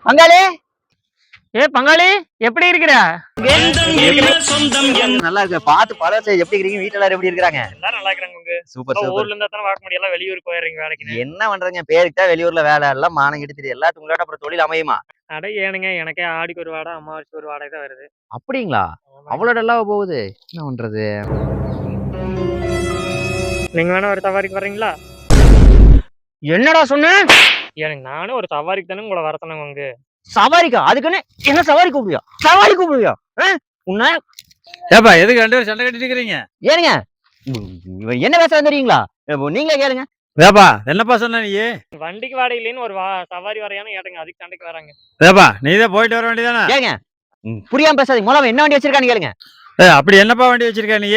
பங்காளி பங்காளி எப்படி இருக்கிற? நல்லா இருக்கு. பாத்து பல வருஷம் எப்படி இருக்கீங்க? வீட்டுல எல்லாரும் எப்படி இருக்காங்க? எல்லாரும் நல்லா இருக்கிறாங்க. சூப்பர் ஊர்ல சூப்பர். இருந்தா தானே பார்க்க முடியும். எல்லாம் வெளியூர் போயிடுறீங்க வேலைக்கு. என்ன பண்றீங்க? பேருக்கு தான் வெளியூர்ல வேலை எல்லாம் மானம் கெட்டு தெரியும். எல்லாத்துக்கும் உங்களோட அப்புறம் தொழில் அமையுமா? அட ஏனுங்க, எனக்கே ஆடிக்கு ஒரு வாடகை, அமாவாசைக்கு ஒரு வாடகை தான் வருது. அப்படிங்களா? அவ்வளவு டல்லாவா போகுது? என்ன பண்றது? நீங்க வேணா ஒரு சவாரிக்கு வர்றீங்களா? என்னடா சொன்ன? எனக்கு நானும் ஒரு சவாரிக்கு தானே உங்களை வரத்தனவங்க. சவாரிக்கா? அதுக்குன்னு என்ன சவாரி கூப்பிடுவியா? சவாரி கூப்பிடுவியா? உன்ன ஏப்பா எதுக்கு 2 பேரும் சண்டை கட்டிட்டு இருக்கிறீங்க? ஏனுங்க என்ன பேச தெரியுங்களா? நீங்களே கேளுங்க. ஏப்பா என்னப்பா சொன்ன நீ? வண்டிக்கு வாடகை இல்லைன்னு ஒரு சவாரி வரையானு கேட்டுங்க, அதுக்கு சண்டைக்கு வராங்க. ஏப்பா நீதான் போயிட்டு வர வேண்டியதானே? ஏங்க புரியாம பேசாதீங்க. முதல்ல என்ன வண்டி வச்சிருக்கான்னு கேளுங்க. அப்படி என்னப்பா வண்டி வச்சிருக்க நீ?